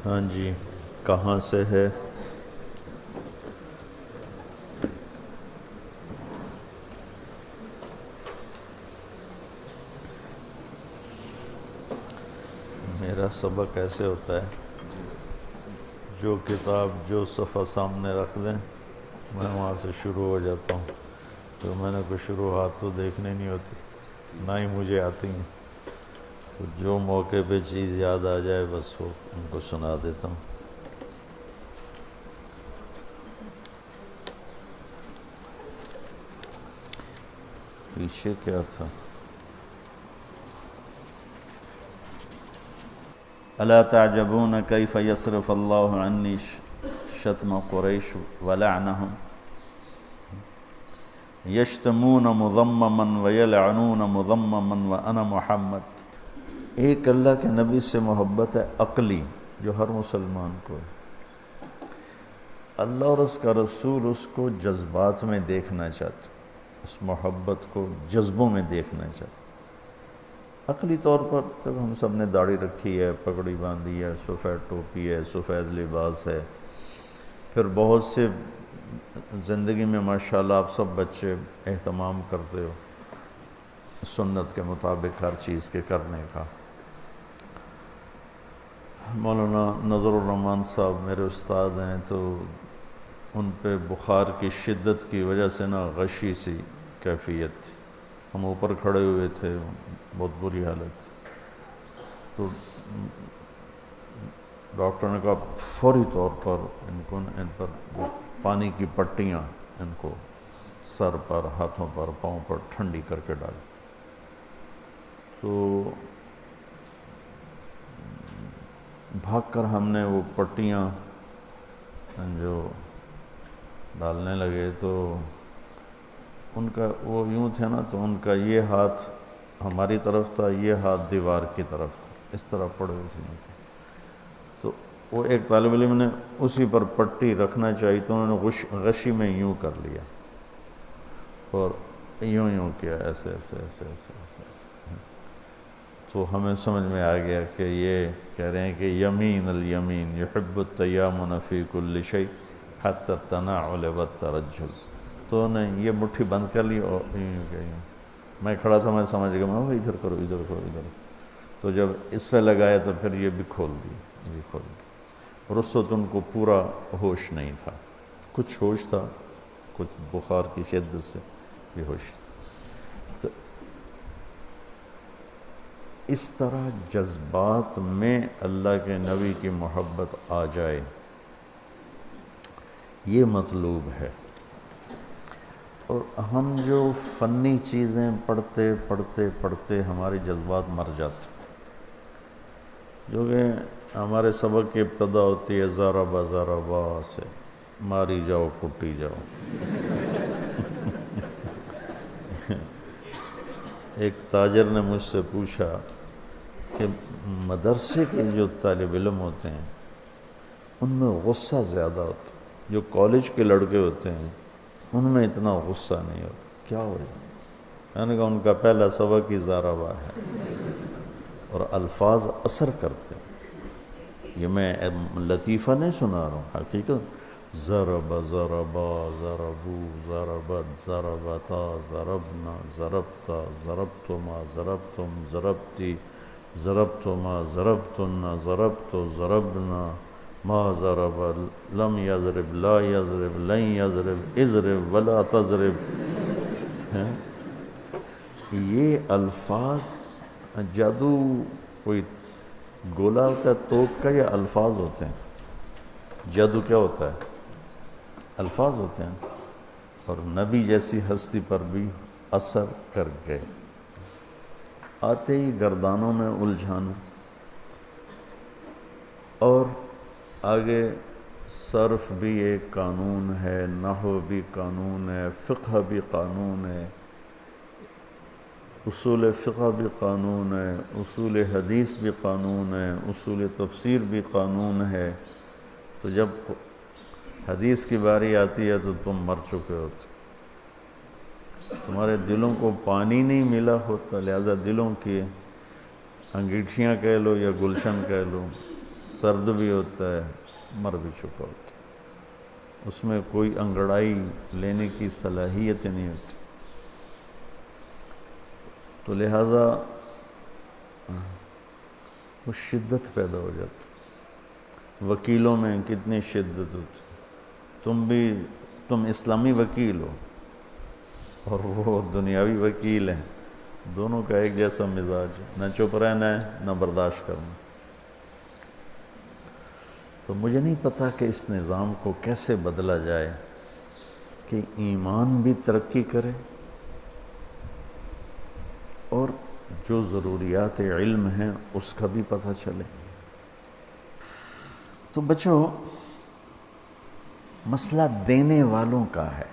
ہاں جی، کہاں سے ہے؟ میرا سبق ایسے ہوتا ہے، جو کتاب جو صفحہ سامنے رکھ دیں میں وہاں سے شروع ہو جاتا ہوں، تو میں نے کوئی شروحات تو دیکھنے نہیں ہوتی، نہ ہی مجھے آتی ہیں، تو جو موقع پہ چیز یاد آ جائے بس وہ ان کو سنا دیتا ہوں۔ پیچھے کیا تھا؟ الا تعجبون کیف یصرف اللہ عنی شتم قریش ولعنہم یشتمون مذمما ویلعنون مذمما وانا محمد۔ ایک اللہ کے نبی سے محبت ہے عقلی جو ہر مسلمان کو ہے، اللہ اور اس کا رسول اس کو جذبات میں دیکھنا چاہتے، اس محبت کو جذبوں میں دیکھنا چاہتے۔ عقلی طور پر جب ہم سب نے داڑھی رکھی ہے، پگڑی باندھی ہے، سفید ٹوپی ہے، سفید لباس ہے، پھر بہت سے زندگی میں ماشاءاللہ آپ سب بچے اہتمام کرتے ہو سنت کے مطابق ہر چیز کے کرنے کا۔ مولانا نظر الرحمان صاحب میرے استاد ہیں، تو ان پہ بخار کی شدت کی وجہ سے غشی سی کیفیت تھی، ہم اوپر کھڑے ہوئے تھے، بہت بری حالت تھی، تو ڈاکٹر نے کہا فوری طور پر ان پر پانی کی پٹیاں ان کو سر پر، ہاتھوں پر، پاؤں پر ٹھنڈی کر کے ڈال۔ تو بھاگ کر ہم نے وہ پٹیاں جو ڈالنے لگے، تو ان کا وہ یوں تھے نا، تو ان کا یہ ہاتھ ہماری طرف تھا، یہ ہاتھ دیوار کی طرف تھا، اس طرح پڑے ہوئے تھے۔ تو وہ ایک طالب علم نے اسی پر پٹی رکھنا چاہیے، تو انہوں نے غشی میں یوں کر لیا اور یوں کیا، ایسے ایسے ایسے ایسے ایسے ایسے۔ تو ہمیں سمجھ میں آ گیا کہ یہ کہہ رہے ہیں کہ یمین الیمین یحب التیامن فی کل شیء حتی التناعل والترجل۔ تو نے یہ مٹھی بند کر لی اور یوں کہ میں کھڑا تھا، میں سمجھ گیا، میں ادھر کرو ادھر کرو ادھر۔ تو جب اس پہ لگایا تو پھر یہ بھی کھول دی، یہ کھول دی، اور اس وقت ان کو پورا ہوش نہیں تھا، کچھ ہوش تھا، کچھ بخار کی شدت سے بھی ہوش۔ تو اس طرح جذبات میں اللہ کے نبی کی محبت آ جائے، یہ مطلوب ہے۔ اور ہم جو فنی چیزیں پڑھتے پڑھتے پڑھتے ہمارے جذبات مر جاتے، جو کہ ہمارے سبق کی ابتدا ہوتی ہے ضربا ضربا سے، ماری جاؤ کٹی جاؤ۔ ایک تاجر نے مجھ سے پوچھا کہ مدرسے کے جو طالب علم ہوتے ہیں ان میں غصہ زیادہ ہوتا، جو کالج کے لڑکے ہوتے ہیں ان میں اتنا غصہ نہیں ہوتا، کیا وجہ؟ میں نے کہا ان کا پہلا سبق ہی ضربا ہے، اور الفاظ اثر کرتے ہیں۔ یہ میں لطیفہ نہیں سنا رہا ہوں، حقیقت۔ ضرب ضربا ضربو ضربت ضربتا ضربنا ضربتا ضربتما ضربتم ضربتی ضربتما ضربتن ضربت ضربنا ما ضرب لم یضرب لا یضرب لن یضرب اضرب ولا تضرب۔ یہ الفاظ جادو کوئی گولا ہوتا ہے توپ کا یا الفاظ ہوتے ہیں؟ جادو کیا ہوتا ہے؟ الفاظ ہوتے ہیں، اور نبی جیسی ہستی پر بھی اثر کر گئے۔ آتے ہی گردانوں میں الجھن، اور آگے صرف بھی ایک قانون ہے، نحو بھی قانون ہے، فقہ بھی قانون ہے، اصول فقہ بھی قانون ہے، اصول حدیث بھی قانون ہے، اصول تفسیر بھی قانون ہے۔ تو جب حدیث کی باری آتی ہے تو تم مر چکے ہوتے، تمہارے دلوں کو پانی نہیں ملا ہوتا، لہذا دلوں کی انگیٹھیاں کہہ لو یا گلشن کہہ لو، سرد بھی ہوتا ہے، مر بھی چکا ہوتا ہے، اس میں کوئی انگڑائی لینے کی صلاحیت نہیں ہوتی. تو لہٰذا وہ شدت پیدا ہو جاتی. وکیلوں میں کتنی شدت ہوتی. تم اسلامی وکیل ہو اور وہ دنیاوی وکیل ہیں، دونوں کا ایک جیسا مزاج ہے، نہ چپ رہنا ہے نہ برداشت کرنا. تو مجھے نہیں پتا کہ اس نظام کو کیسے بدلا جائے کہ ایمان بھی ترقی کرے اور جو ضروریات علم ہیں اس کا بھی پتہ چلے. تو بچوں، مسئلہ دینے والوں کا ہے.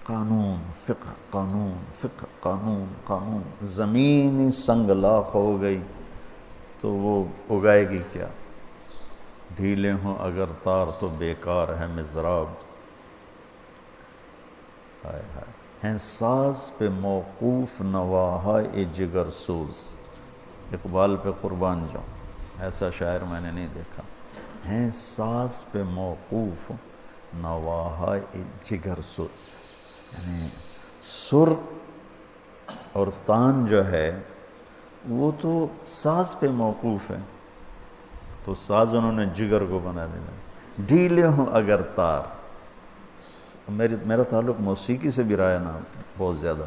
قانون فقہ قانون فقہ قانون قانون. زمین سنگ لاخ ہو گئی تو وہ اگائے گی کیا؟ ڈھیلے ہوں اگر تار تو بیکار ہے مضراب. ہائے ہائے. ہیں ساز پہ موقوف نواہائے جگر سوز. اقبال پہ قربان جاؤں، ایسا شاعر میں نے نہیں دیکھا. ہیں ساز پہ موقوف نواہائے جگر سوز، یعنی سر اور تان جو ہے وہ تو ساز پہ موقوف ہے، تو ساز انہوں نے جگر کو بنا دیا. ڈھیلے ہوں اگر تار. میرا تعلق موسیقی سے بھی رہا ہے نا بہت زیادہ،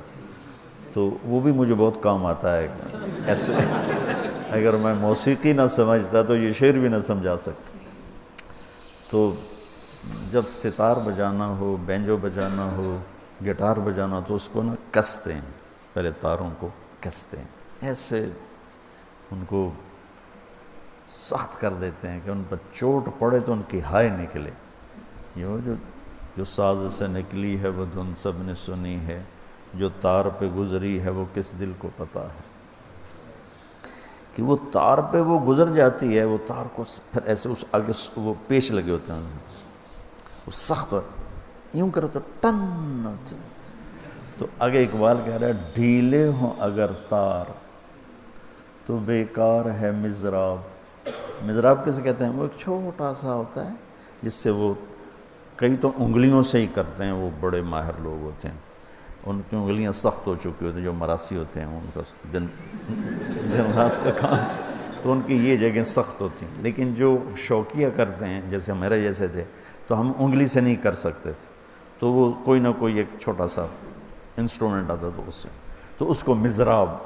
تو وہ بھی مجھے بہت کام آتا ہے. ایسے اگر میں موسیقی نہ سمجھتا تو یہ شعر بھی نہ سمجھا سکتا. تو جب ستار بجانا ہو، بینجو بجانا ہو، گٹار بجانا تو اس کو نا کستے ہیں، پہلے تاروں کو کستے ہیں، ایسے ان کو سخت کر دیتے ہیں کہ ان پر چوٹ پڑے تو ان کی ہائے نکلے. یہ جو ساز سے نکلی ہے وہ دھن سب نے سنی ہے، جو تار پہ گزری ہے وہ کس دل کو پتہ ہے. کہ وہ تار پہ وہ گزر جاتی ہے، وہ تار کو پھر ایسے اس آگے وہ پیش لگے ہوتے ہیں، وہ سخت یوں کرو تو ٹن ہوتی. تو آگے اقبال کہہ رہا ہے ڈھیلے ہوں اگر تار تو بیکار ہے مضراب. مضراب کسے کہتے ہیں؟ وہ ایک چھوٹا سا ہوتا ہے جس سے وہ کئی تو انگلیوں سے ہی کرتے ہیں، وہ بڑے ماہر لوگ ہوتے ہیں، ان کی انگلیاں سخت ہو چکی ہوتی ہیں. جو مراسی ہوتے ہیں ان کا دن رات کا کام، تو ان کی یہ جگہیں سخت ہوتی ہیں. لیکن جو شوقیہ کرتے ہیں جیسے میرے جیسے تھے تو ہم انگلی سے نہیں کر سکتے تھے، تو وہ کوئی نہ کوئی ایک چھوٹا سا انسٹرومنٹ آتا تو اس سے، تو اس کو مضراب.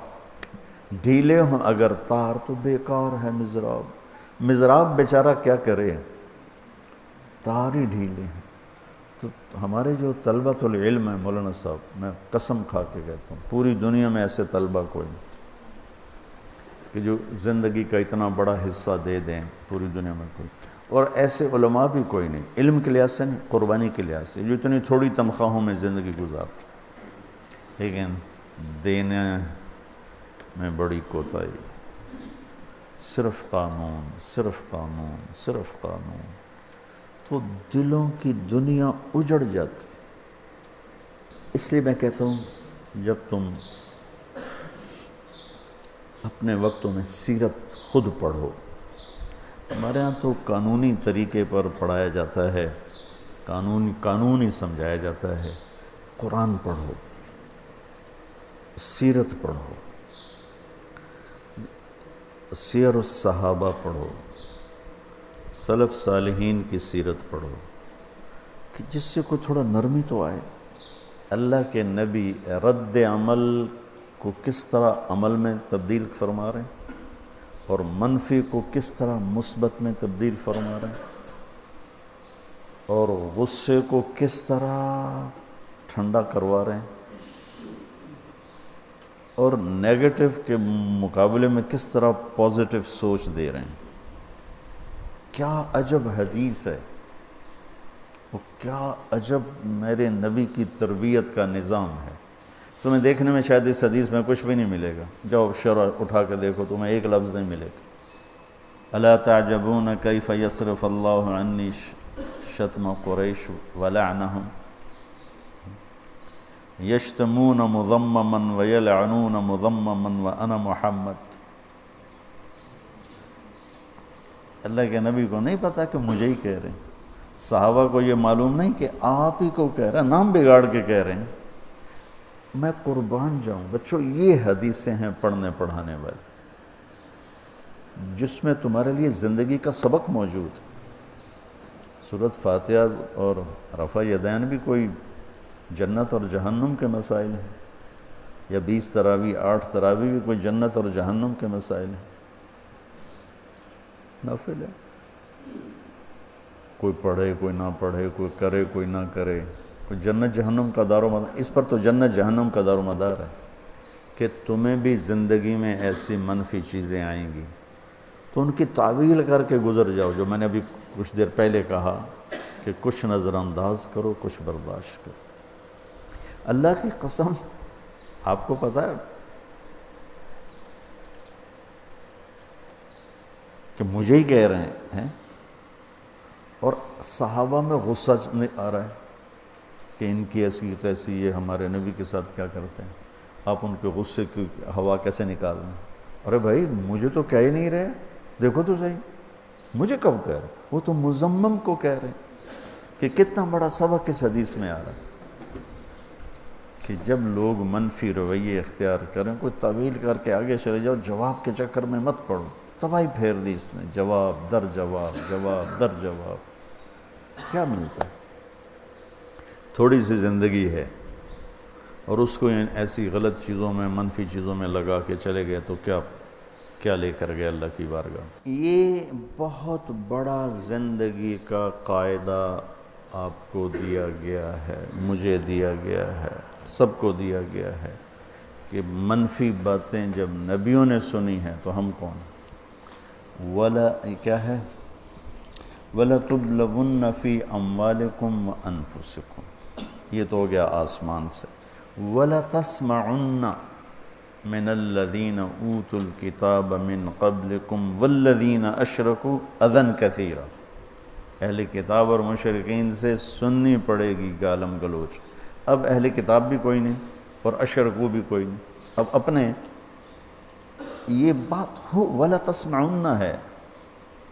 ڈھیلے ہوں اگر تار تو بیکار ہے مضراب. مضراب بیچارہ کیا کرے، تار ہی ڈھیلے ہیں. تو ہمارے جو طلبۃ العلم ہیں مولانا صاحب، میں قسم کھا کے کہتا ہوں پوری دنیا میں ایسے طلبہ کوئی نہیں کہ جو زندگی کا اتنا بڑا حصہ دے دیں، پوری دنیا میں کوئی. اور ایسے علماء بھی کوئی نہیں، علم کے لحاظ سے نہیں، قربانی کے لحاظ سے، جو اتنی تھوڑی تنخواہوں میں زندگی گزارتے، لیکن دینے میں بڑی کوتاہی. صرف قانون صرف قانون صرف قانون. تو دلوں کی دنیا اجڑ جاتی. اس لیے میں کہتا ہوں جب تم اپنے وقتوں میں سیرت خود پڑھو. ہمارے ہاں تو قانونی طریقے پر پڑھایا جاتا ہے، قانون ہی سمجھایا جاتا ہے. قرآن پڑھو، سیرت پڑھو، سیر الصحابہ پڑھو، سلف صالحین کی سیرت پڑھو، کہ جس سے کوئی تھوڑا نرمی تو آئے. اللہ کے نبی رد عمل کو کس طرح عمل میں تبدیل فرما رہے ہیں اور منفی کو کس طرح مثبت میں تبدیل فرما رہے ہیں، اور غصے کو کس طرح ٹھنڈا کروا رہے ہیں، اور نیگیٹو کے مقابلے میں کس طرح پازیٹیو سوچ دے رہے ہیں. کیا عجب حدیث ہے، وہ کیا عجب میرے نبی کی تربیت کا نظام ہے. تمہیں دیکھنے میں شاید اس حدیث میں کچھ بھی نہیں ملے گا، جاؤ شرح اٹھا کے دیکھو تمہیں ایک لفظ نہیں ملے گا. الا تعجبون کیف یصرف اللہ عنی شتم قریش ولعنہم یشتمون مذمما ویلعنون مذمما وانا محمد. اللہ کے نبی کو نہیں پتا کہ مجھے ہی کہہ رہے ہیں، صحابہ کو یہ معلوم نہیں کہ آپ ہی کو کہہ رہے ہیں، نام بگاڑ کے کہہ رہے ہیں۔ میں قربان جاؤں بچوں، یہ حدیثیں ہیں پڑھنے پڑھانے والی، جس میں تمہارے لیے زندگی کا سبق موجود ہے۔ سورۃ فاتحہ اور رفع یدین بھی کوئی جنت اور جہنم کے مسائل ہیں، یا 20 تراویح 8 تراویح بھی کوئی جنت اور جہنم کے مسائل ہیں، نافل ہے۔ کوئی پڑھے کوئی نہ پڑھے، کوئی کرے کوئی نہ کرے، کوئی جنت جہنم کا دار و مدار، اس پر تو جنت جہنم کا دار و مدار ہے کہ تمہیں بھی زندگی میں ایسی منفی چیزیں آئیں گی تو ان کی تعویل کر کے گزر جاؤ، جو میں نے ابھی کچھ دیر پہلے کہا کہ کچھ نظر انداز کرو، کچھ برداشت کرو۔ اللہ کی قسم، آپ کو پتہ ہے کہ مجھے ہی کہہ رہے ہیں، اور صحابہ میں غصہ آ رہا ہے کہ ان کی ایسی تیسی، یہ ہمارے نبی کے ساتھ کیا کرتے ہیں، آپ ان کے غصے کی ہوا کیسے نکال رہے ہیں؟ ارے بھائی مجھے تو کہہ ہی نہیں رہے، دیکھو تو صحیح، مجھے کب کہہ رہے؟ وہ تو مزمم کو کہہ رہے ہیں کہ کتنا بڑا سبق اس حدیث میں آ رہا ہے کہ جب لوگ منفی رویے اختیار کریں، کوئی طویل کر کے آگے چلے جاؤ، جواب کے چکر میں مت پڑو، تباہی پھیر دی اس نے، جواب در جواب، جواب در جواب، کیا ملتا ہے؟ تھوڑی سی زندگی ہے اور اس کو ایسی غلط چیزوں میں، منفی چیزوں میں لگا کے چلے گئے تو کیا لے کر گئے اللہ کی بارگاہ۔ یہ بہت بڑا زندگی کا قاعدہ آپ کو دیا گیا ہے، مجھے دیا گیا ہے، سب کو دیا گیا ہے کہ منفی باتیں جب نبیوں نے سنی ہیں تو ہم کون؟ کیا ہے؟ وَلَتُبْلَوُنَّ فِي أَمْوَالِكُمْ وَأَنفُسِكُمْ، یہ تو ہو گیا آسمان سے۔ وَلَتَسْمَعُنَّ مِنَ الَّذِينَ أُوتُوا الْكِتَابَ مِنْ قَبْلِكُمْ وَالَّذِينَ أَشْرَكُوا أَذًى كَثِيرًا، اہل کتاب اور مشرکین سے سننی پڑے گی گالم گلوچ۔ اب اہل کتاب بھی کوئی نہیں اور اشرکو بھی کوئی نہیں، اب اپنے یہ بات ہو وَلَتَسْمَعُنَّ ہے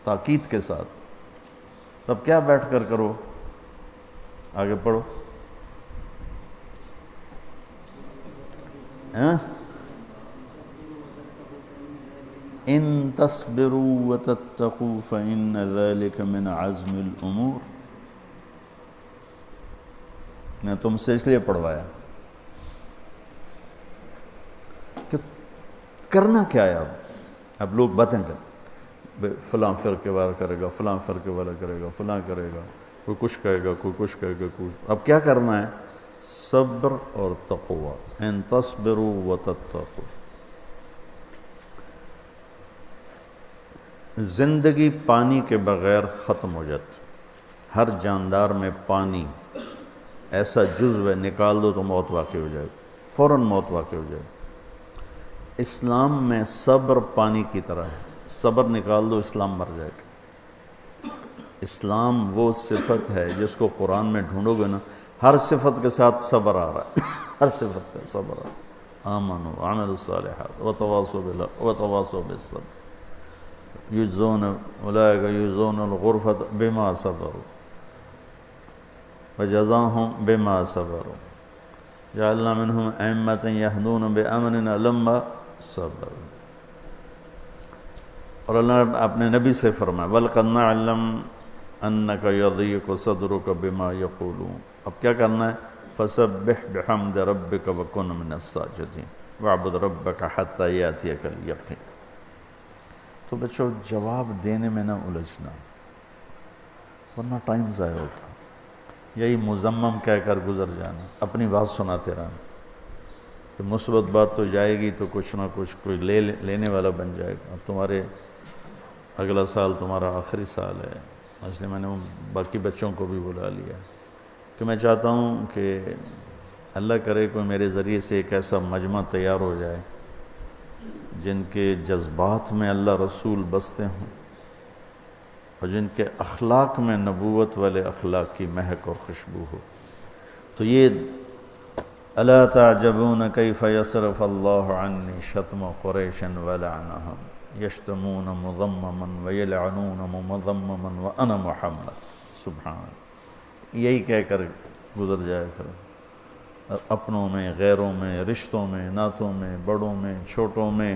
تاکید کے ساتھ، تب کیا بیٹھ کر کرو؟ آگے پڑھو۔ ان تصبروا وتتقوا فإن ذلك من عزم الأمور، میں تم سے اس لیے پڑھوایا کہ کرنا کیا ہے۔ اب لوگ باتیں کریں، فلاں فرقے والا کرے گا، فلاں فرقے والا کرے گا، فلاں کرے گا، کوئی کچھ کہے گا، کوئی کچھ کہے گا، اب کیا کرنا ہے؟ صبر اور تقوی۔ ان تصبروا وتتقوا، زندگی پانی کے بغیر ختم ہو جاتی، ہر جاندار میں پانی ایسا جزو ہے، نکال دو تو موت واقع ہو جائے، فوراً موت واقع ہو جائے۔ اسلام میں صبر پانی کی طرح ہے، صبر نکال دو اسلام مر جائے گا۔ اسلام وہ صفت ہے جس کو قرآن میں ڈھونڈو گے نا، ہر صفت کے ساتھ صبر آ رہا ہے، ہر صفت کا صبر آ رہا ہے۔ آمنوا وعملوا الصالحات وتواصوا بالحق وتواصوا بالصبر یجزون اولئک یجزون الغرفۃ بما صبروا وجزاهم بما صبروا جعلنا منهم ائمة يهدون بأمرنا لما صبروا۔ اور اللہ نے اپنے نبی سے فرمایا وَلَقَدْ نَعْلَمْ أَنَّكَ يَضِيقُ صَدْرُكَ بِمَا يَقُولُونَ، اب کیا کرنا ہے؟ فَسَبِّحْ بِحَمْدِ رَبِّكَ وَكُنْ مِنَ السَّاجِدِينَ وَاعْبُدْ رَبَّكَ حَتَّى يَأْتِيَكَ الْيَقِينُ۔ تو بچوں جواب دینے میں نہ الجھنا ورنہ ٹائم ضائع ہوگا، یہی مذمم کہہ کر گزر جانا، اپنی بات سناتے رہنا کہ مثبت بات تو جائے گی تو کچھ نہ کچھ کوئی لینے والا بن جائے گا۔ اب تمہارے اگلا سال تمہارا آخری سال ہے، اس لیے میں نے باقی بچوں کو بھی بلا لیا کہ میں چاہتا ہوں کہ اللہ کرے کوئی میرے ذریعے سے ایک ایسا مجمع تیار ہو جائے جن کے جذبات میں اللہ رسول بستے ہوں اور جن کے اخلاق میں نبوت والے اخلاق کی مہک اور خوشبو ہو۔ تو یہ الا تعجبون کیف یصرف اللہ عنی شتم قریش ولعنہم یشتمون مذمما ویلعنون مذمما وانا محمد، سبحان اللہ، یہی کہہ کر گزر جایا کرو، اپنوں میں، غیروں میں، رشتوں میں، نعتوں میں، بڑوں میں، چھوٹوں میں،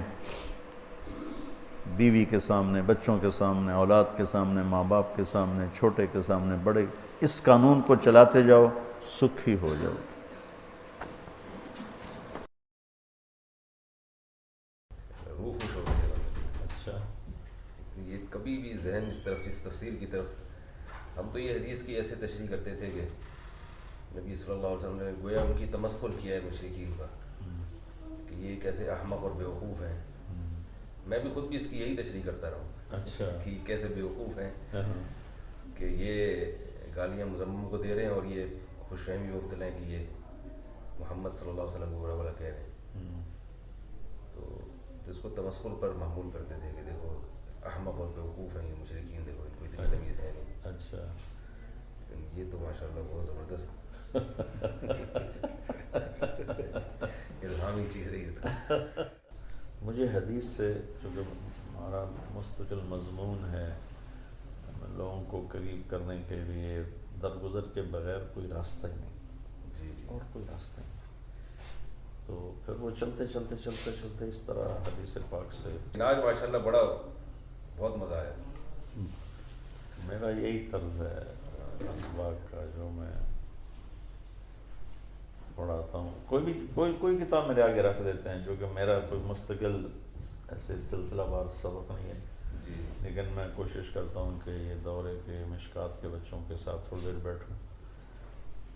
بیوی کے سامنے، بچوں کے سامنے، اولاد کے سامنے، ماں باپ کے سامنے، چھوٹے کے سامنے، بڑے، اس قانون کو چلاتے جاؤ، سکھی ہو جاؤ گے۔ روح خوش ہو گئی۔ اچھا، یہ کبھی بھی ذہن اس طرف، اس تفسیر کی طرف، ہم تو یہ حدیث کی ایسے تشریح کرتے تھے کہ نبی صلی اللہ علیہ وسلم نے گویا ان کی تمسخر کیا ہے مشرکین کا، کہ یہ کیسے احمق اور بیوقوف ہیں۔ میں بھی خود بھی اس کی یہی تشریح کرتا رہا ہوں، اچھا، کہ کیسے بیوقوف ہیں کہ یہ گالیاں مذمم کو دے رہے ہیں اور یہ خوش فہمی میں مبتلا ہیں کہ یہ محمد صلی اللہ علیہ وسلم کو برا بھلا کہہ رہے ہیں۔ تو اس کو تمسخر پر محمول کرتے تھے کہ دیکھو احمق اور بیوقوف ہیں یہ مشرکین، دیکھو ان کو اتنی تمیز ہے نہیں۔ اچھا، لیکن یہ تو ماشاءاللہ بہت زبردست الہامی چیز رہی ہے۔ مجھے حدیث سے، چونکہ ہمارا مستقل مضمون ہے، لوگوں کو قریب کرنے کے لیے درگزر کے بغیر کوئی راستہ ہی نہیں، جی اور کوئی راستہ ہی نہیں، تو پھر وہ چلتے چلتے چلتے چلتے اس طرح حدیث پاک سے آج ماشاءاللہ بڑا بہت مزہ آیا۔ میرا یہی طرز ہے اسباق کا، جو میں پڑھاتا ہوں، کوئی کتاب میرے آگے رکھ دیتے ہیں، جو کہ میرا کوئی مستقل ایسے سلسلہ وار سبق نہیں ہے، جی لیکن میں کوشش کرتا ہوں کہ یہ دورے کے مشکات کے بچوں کے ساتھ تھوڑی دیر بیٹھوں،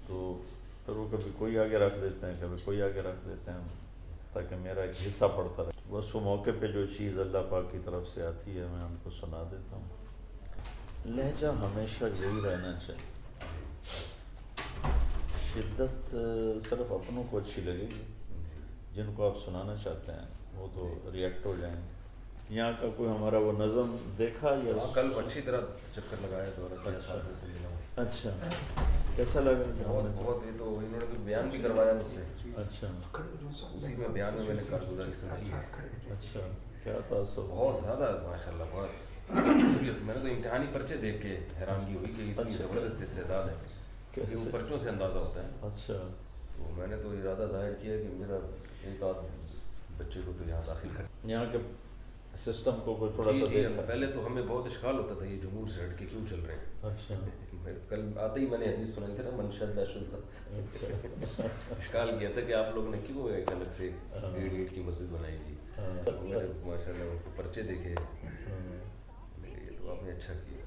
تو پھر وہ کبھی کوئی آگے رکھ دیتے ہیں، کبھی کوئی آگے رکھ دیتے ہیں، تاکہ میرا ایک حصہ پڑتا رہے، بس وہ موقع پہ جو چیز اللہ پاک کی طرف سے آتی ہے میں ان کو سنا دیتا ہوں۔ لہجہ ہمیشہ یہی رہنا چاہیے، شدت صرف اپنوں کو اچھی لگے گی، جن کو آپ سنانا چاہتے ہیں وہ تو ریئیکٹ ہو جائیں گے۔ یہاں کا کوئی ہمارا وہ نظم دیکھا یا کل اچھی طرح چکر لگایا دورہ کیا اساتذہ سے ملا ہوں۔ اچھا، کیسا لگا؟ بہت، یہ تو انہوں نے کوئی بیان بھی کروایا مجھ سے، اچھا، اسی میں بیان میں نے کارگزاری سمجھی ہے۔ اچھا، کیا تاثر؟ بہت زیادہ ماشاءاللہ، بہت میں نے تو امتحانی پرچے دیکھ کے حیرانگی ہوئی کہ اتنی زبردست استعداد ہے، کیونکہ وہ پرچوں سے اندازہ ہوتا ہے۔ اچھا، تو میں نے تو ارادہ ظاہر کیا کہ میرا ایک آدھ بچے کو تو یہاں داخل کر، یہاں کے سسٹم کو کوئی تھوڑا سا دیکھا۔ پہلے تو ہمیں بہت اشکال ہوتا تھا یہ جمہور سے ہٹ کے کیوں چل رہے ہیں۔ اچھا، کل آتے ہی میں نے حدیث سنائی تھی نا، من شذ شذ، اشکال کیا تھا کہ آپ لوگ نے کیوں ایک الگ سے 1.5 اینٹ کی مسجد بنائی تھی۔ میں نے ماشاء اللہ ان کو پرچے دیکھے، یہ تو آپ نے اچھا کیا۔